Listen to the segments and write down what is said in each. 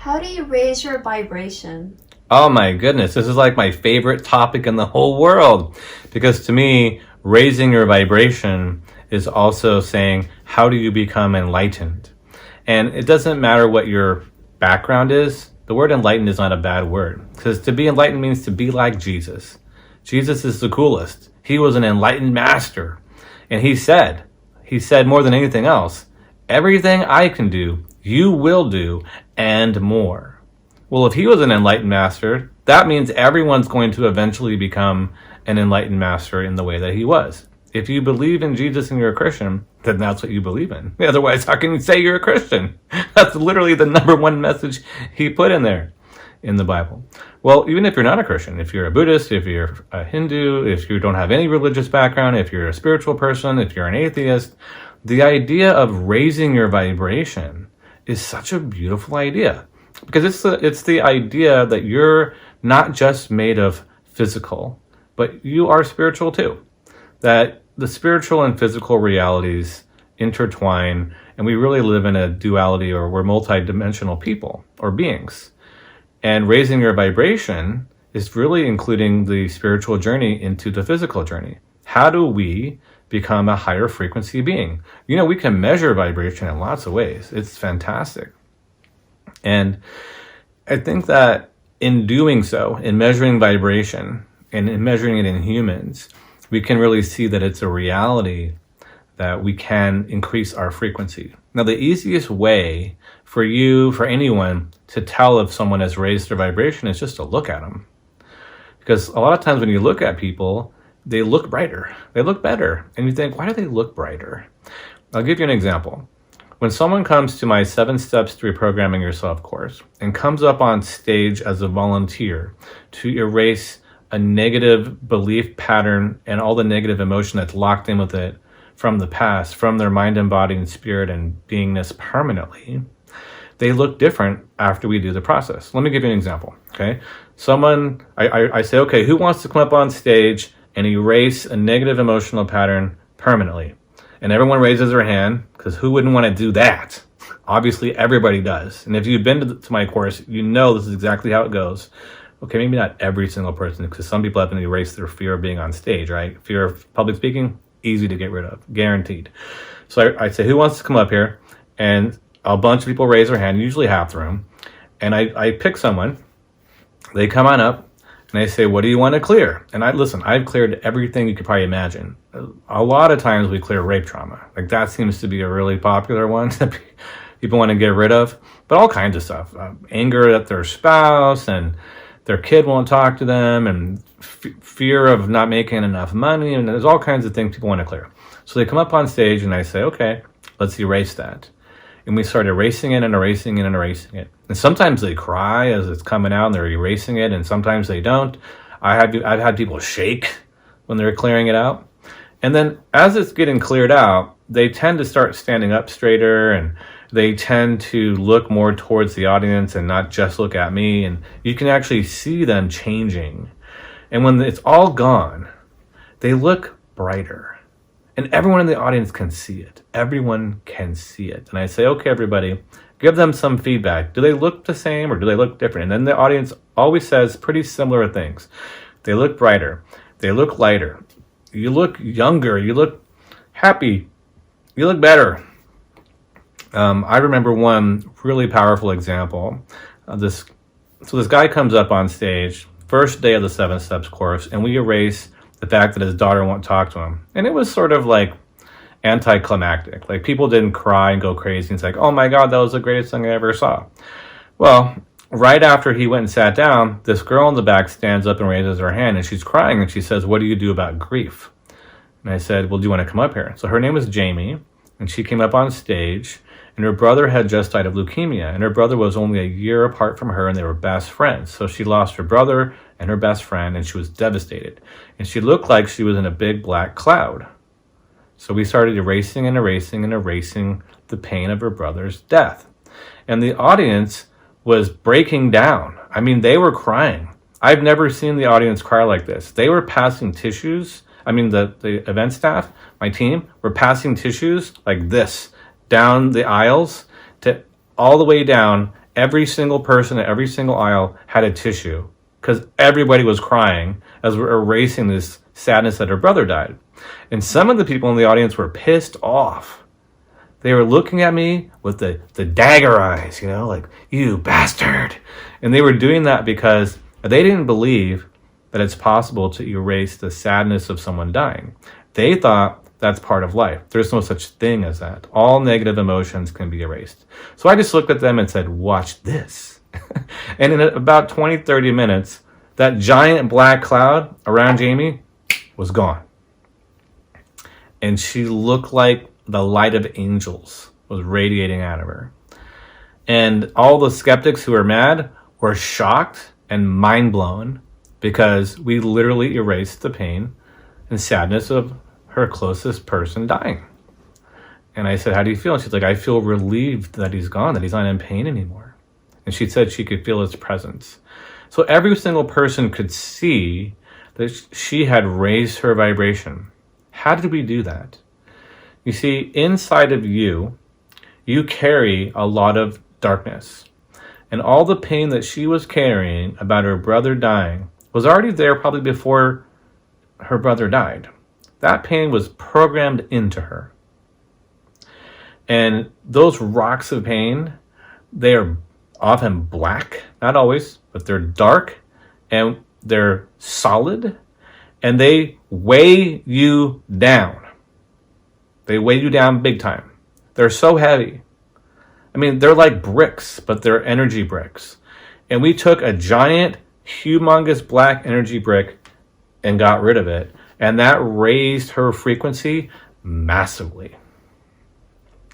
How do you raise your vibration? Oh my goodness, this is like my favorite topic in the whole world. Because to me, raising your vibration is also saying, how do you become enlightened? And it doesn't matter what your background is. The word enlightened is not a bad word. Because to be enlightened means to be like Jesus. Jesus is the coolest. He was an enlightened master. And he said more than anything else, everything I can do, you will do, and more. Well, if he was an enlightened master, that means everyone's going to eventually become an enlightened master in the way that he was. If you believe in Jesus and you're a Christian, then that's what you believe in. Otherwise, how can you say you're a Christian? That's literally the number one message he put in there in the Bible. Well, even if you're not a Christian, if you're a Buddhist, if you're a Hindu, if you don't have any religious background, if you're a spiritual person, if you're an atheist, the idea of raising your vibration is such a beautiful idea. Because it's the idea that you're not just made of physical, but you are spiritual too. That the spiritual and physical realities intertwine, and we really live in a duality, or we're multidimensional people or beings. And raising your vibration is really including the spiritual journey into the physical journey. How do we become a higher frequency being? You know, we can measure vibration in lots of ways. It's fantastic. And I think that in doing so, in measuring vibration and in measuring it in humans, we can really see that it's a reality that we can increase our frequency. Now, the easiest way for you, for anyone, to tell if someone has raised their vibration is just to look at them. Because a lot of times when you look at people, they look brighter, they look better. And you think, why do they look brighter? I'll give you an example. When someone comes to my 7 Steps to Reprogramming Yourself course and comes up on stage as a volunteer to erase a negative belief pattern and all the negative emotion that's locked in with it from the past, from their mind and body and spirit and beingness permanently, they look different after we do the process. Let me give you an example, okay? I say, okay, who wants to come up on stage and erase a negative emotional pattern permanently? And everyone raises their hand, because who wouldn't want to do that? Obviously, everybody does. And if you've been to my course, you know this is exactly how it goes. Okay, maybe not every single person, because some people have to erase their fear of being on stage, right? Fear of public speaking, easy to get rid of, guaranteed. So I say, who wants to come up here? And a bunch of people raise their hand, usually half the room. And I pick someone. They come on up. And they say, what do you want to clear? And I've cleared everything you could probably imagine. A lot of times we clear rape trauma. Like that seems to be a really popular one that people want to get rid of. But all kinds of stuff. Anger at their spouse, and their kid won't talk to them, and fear of not making enough money. And there's all kinds of things people want to clear. So they come up on stage and I say, okay, let's erase that. And we start erasing it and erasing it and erasing it. And sometimes they cry as it's coming out and they're erasing it, and sometimes they don't. I've had people shake when they're clearing it out. And then as it's getting cleared out, they tend to start standing up straighter, and they tend to look more towards the audience and not just look at me. And you can actually see them changing. And when it's all gone, they look brighter. And everyone in the audience can see it. Everyone can see it. And I say, okay, everybody, give them some feedback. Do they look the same or do they look different? And then the audience always says pretty similar things. They look brighter. They look lighter. You look younger. You look happy. You look better. I remember one really powerful example. This guy comes up on stage, first day of the 7 Steps course, and we erase the fact that his daughter won't talk to him. And it was sort of like anticlimactic. Like people didn't cry and go crazy. It's like, oh my God, that was the greatest thing I ever saw. Well, right after he went and sat down, this girl in the back stands up and raises her hand, and she's crying, and she says, what do you do about grief? And I said, well, do you want to come up here? So her name was Jamie, and she came up on stage, and her brother had just died of leukemia, and her brother was only a year apart from her, and they were best friends. So she lost her brother and her best friend, and she was devastated. And she looked like she was in a big black cloud. So we started erasing and erasing and erasing the pain of her brother's death. And the audience was breaking down. I mean, they were crying. I've never seen the audience cry like this. They were passing tissues. I mean, the event staff, my team, were passing tissues like this down the aisles to all the way down. every single person at every single aisle had a tissue because everybody was crying as we're erasing this sadness that her brother died. And some of the people in the audience were pissed off. They were looking at me with the dagger eyes, like, you bastard. And they were doing that because they didn't believe that it's possible to erase the sadness of someone dying. They thought that's part of life. There's no such thing as that. All negative emotions can be erased. So I just looked at them and said, watch this. And in about 20, 30 minutes, that giant black cloud around Jamie was gone. And she looked like the light of angels was radiating out of her. And all the skeptics who were mad were shocked and mind blown because we literally erased the pain and sadness of her closest person dying. And I said, how do you feel? And she's like, I feel relieved that he's gone, that he's not in pain anymore. And she said she could feel his presence. So every single person could see that she had raised her vibration. How did we do that? You see, inside of you, you carry a lot of darkness. And all the pain that she was carrying about her brother dying was already there probably before her brother died. That pain was programmed into her. And those rocks of pain, they are often black, not always, but they're dark and they're solid and they weigh you down. They weigh you down big time. They're so heavy. I mean, they're like bricks, but they're energy bricks. And we took a giant, humongous black energy brick and got rid of it. And that raised her frequency massively.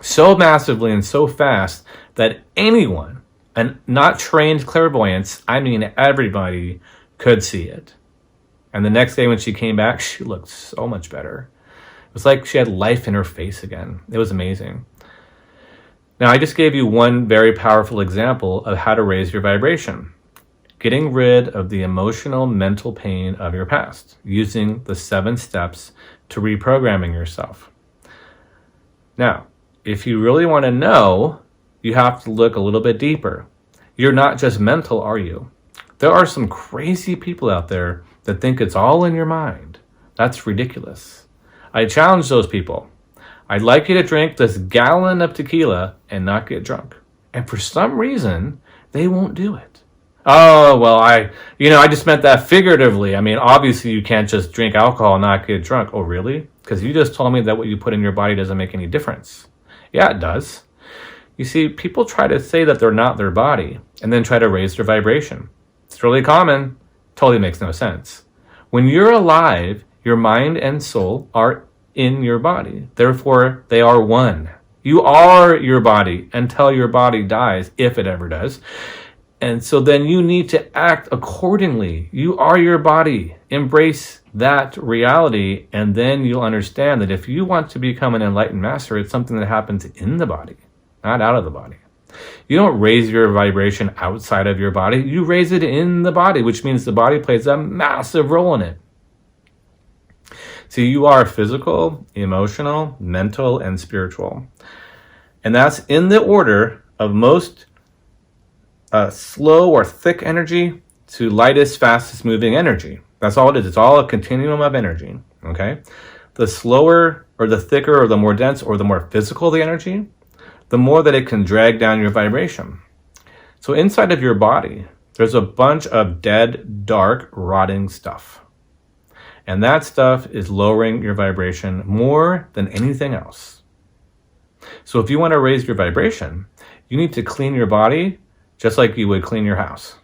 So massively and so fast that anyone, and not trained clairvoyants, I mean everybody, could see it. And the next day when she came back, she looked so much better. It was like she had life in her face again. It was amazing. Now, I just gave you one very powerful example of how to raise your vibration. Getting rid of the emotional, mental pain of your past, using the 7 steps to reprogramming yourself. Now, if you really want to know, you have to look a little bit deeper. You're not just mental, are you? There are some crazy people out there that think it's all in your mind. That's ridiculous. I challenge those people. I'd like you to drink this gallon of tequila and not get drunk. And for some reason, they won't do it. Oh, well, I just meant that figuratively. I mean, obviously you can't just drink alcohol and not get drunk. Oh, really? Because you just told me that what you put in your body doesn't make any difference. Yeah, it does. You see, people try to say that they're not their body and then try to raise their vibration. It's really common. Totally makes no sense. When you're alive, your mind and soul are in your body. Therefore, they are one. You are your body until your body dies, if it ever does. And so then you need to act accordingly. You are your body. Embrace that reality, and then you'll understand that if you want to become an enlightened master, it's something that happens in the body, not out of the body. You don't raise your vibration outside of your body. You raise it in the body, which means the body plays a massive role in it. See, you are physical, emotional, mental, and spiritual. And that's in the order of most slow or thick energy to lightest, fastest moving energy. That's all it is. It's all a continuum of energy, okay? The slower or the thicker or the more dense or the more physical the energy, the more that it can drag down your vibration. So inside of your body, there's a bunch of dead, dark, rotting stuff. And that stuff is lowering your vibration more than anything else. So if you want to raise your vibration, you need to clean your body just like you would clean your house.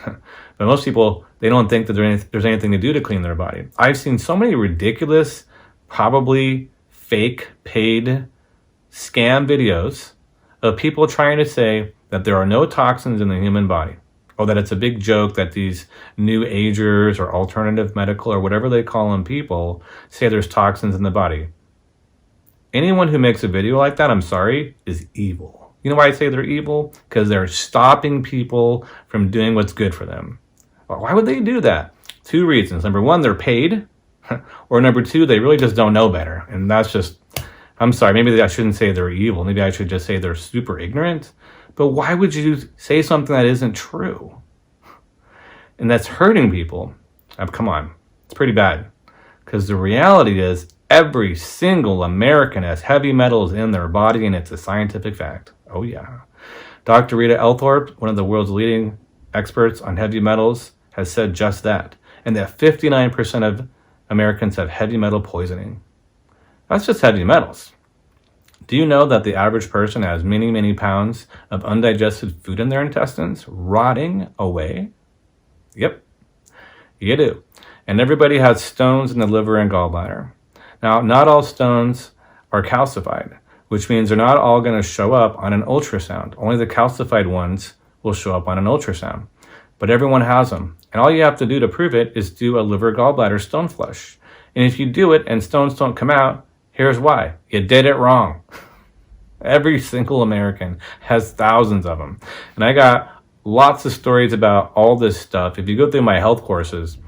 But most people, they don't think that there's anything to do to clean their body. I've seen so many ridiculous, probably fake, paid scam videos of people trying to say that there are no toxins in the human body, or that it's a big joke that these new agers or alternative medical or whatever they call them people say there's toxins in the body. Anyone who makes a video like that, I'm sorry, is evil. You know why I say they're evil? Because they're stopping people from doing what's good for them. Well, why would they do that? 2 reasons. Number 1, they're paid. Or number 2, they really just don't know better. And that's just, I'm sorry, maybe I shouldn't say they're evil. Maybe I should just say they're super ignorant. But why would you say something that isn't true? And that's hurting people. Come on, it's pretty bad. Because the reality is every single American has heavy metals in their body, and it's a scientific fact. Oh yeah. Dr. Rita Elthorpe, one of the world's leading experts on heavy metals, has said just that. And that 59% of Americans have heavy metal poisoning. That's just heavy metals. Do you know that the average person has many, many pounds of undigested food in their intestines, rotting away? Yep, you do. And everybody has stones in the liver and gallbladder. Now, not all stones are calcified, which means they're not all going to show up on an ultrasound. Only the calcified ones will show up on an ultrasound. But everyone has them. And all you have to do to prove it is do a liver gallbladder stone flush. And if you do it and stones don't come out, here's why. You did it wrong. Every single American has thousands of them. And I got lots of stories about all this stuff. If you go through my health courses,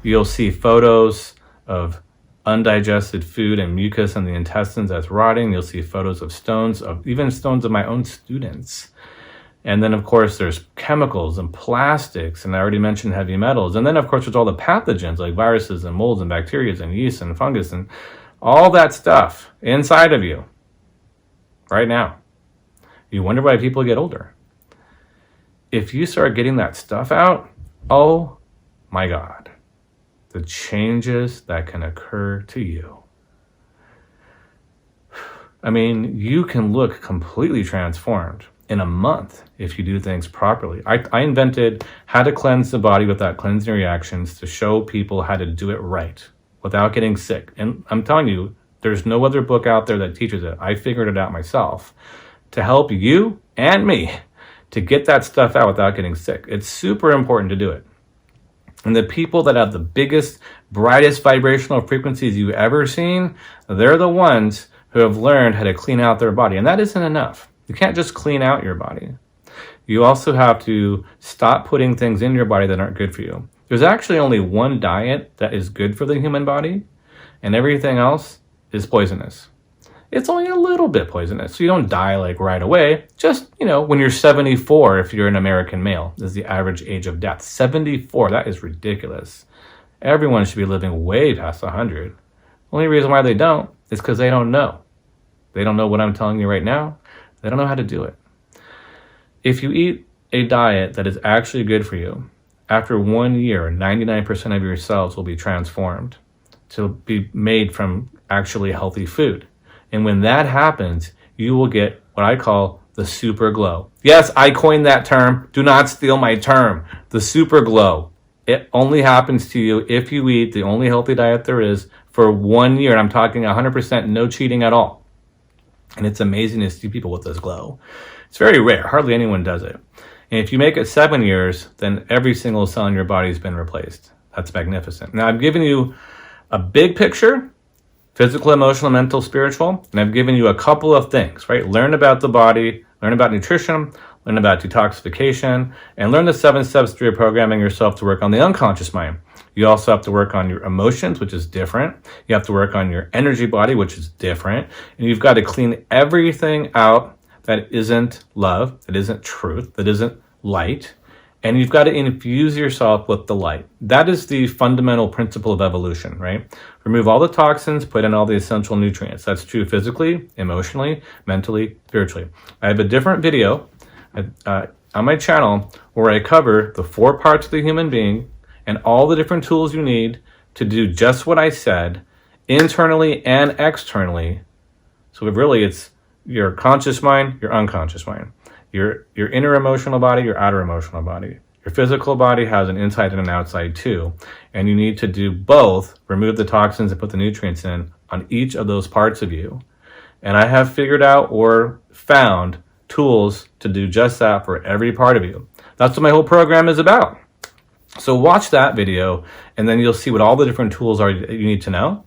you'll see photos of undigested food and mucus in the intestines that's rotting. You'll see photos of stones, even stones of my own students. And then, of course, there's chemicals and plastics, and I already mentioned heavy metals. And then, of course, there's all the pathogens like viruses and molds and bacteria and yeast and fungus and all that stuff inside of you right now. You wonder why people get older. If you start getting that stuff out, oh my God, the changes that can occur to you. I mean, you can look completely transformed in a month if you do things properly. I invented how to cleanse the body without cleansing reactions to show people how to do it right without getting sick. And I'm telling you, there's no other book out there that teaches it. I figured it out myself to help you and me to get that stuff out without getting sick. It's super important to do it. And the people that have the biggest, brightest vibrational frequencies you've ever seen, they're the ones who have learned how to clean out their body. And that isn't enough. You can't just clean out your body. You also have to stop putting things in your body that aren't good for you. There's actually only one diet that is good for the human body, and everything else is poisonous. It's only a little bit poisonous, so you don't die like right away. Just, when you're 74, if you're an American male, is the average age of death. 74, that is ridiculous. Everyone should be living way past 100. The only reason why they don't is because they don't know. They don't know what I'm telling you right now. They don't know how to do it. If you eat a diet that is actually good for you, after 1 year, 99% of your cells will be transformed to be made from actually healthy food. And when that happens, you will get what I call the super glow. Yes, I coined that term. Do not steal my term. The super glow. It only happens to you if you eat the only healthy diet there is for 1 year. And I'm talking 100% no cheating at all. And it's amazing to see people with this glow. It's very rare. Hardly anyone does it. And if you make it 7 years, then every single cell in your body has been replaced. That's magnificent. Now, I've given you a big picture, physical, emotional, mental, spiritual, and I've given you a couple of things, right? Learn about the body, learn about nutrition, learn about detoxification, and learn the 7 steps to reprogramming yourself to work on the unconscious mind. You also have to work on your emotions, which is different. You have to work on your energy body, which is different. And you've got to clean everything out that isn't love, that isn't truth, that isn't light. And you've got to infuse yourself with the light. That is the fundamental principle of evolution, right? Remove all the toxins, put in all the essential nutrients. That's true physically, emotionally, mentally, spiritually. I have a different video on my channel where I cover the 4 parts of the human being and all the different tools you need to do just what I said, internally and externally. So really it's your conscious mind, your unconscious mind. Your inner emotional body, your outer emotional body. Your physical body has an inside and an outside too. And you need to do both, remove the toxins and put the nutrients in on each of those parts of you. And I have figured out or found tools to do just that for every part of you. That's what my whole program is about. So watch that video and then you'll see what all the different tools are that you need to know.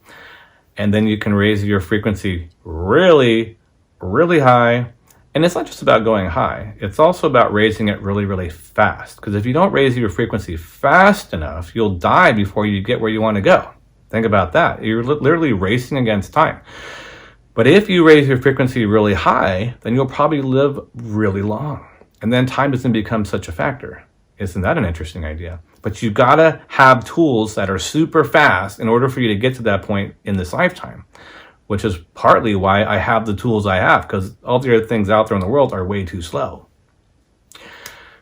And then you can raise your frequency really, really high. And it's not just about going high. It's also about raising it really, really fast. Because if you don't raise your frequency fast enough, you'll die before you get where you want to go. Think about that. You're literally racing against time. But if you raise your frequency really high, then you'll probably live really long. And then time doesn't become such a factor. Isn't that an interesting idea? But you gotta have tools that are super fast in order for you to get to that point in this lifetime, which is partly why I have the tools I have, because all the other things out there in the world are way too slow.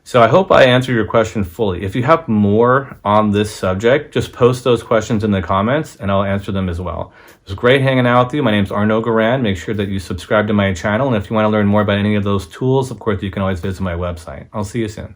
So I hope I answered your question fully. If you have more on this subject, just post those questions in the comments and I'll answer them as well. It was great hanging out with you. My name is Arnoux Goran. Make sure that you subscribe to my channel. And if you want to learn more about any of those tools, of course, you can always visit my website. I'll see you soon.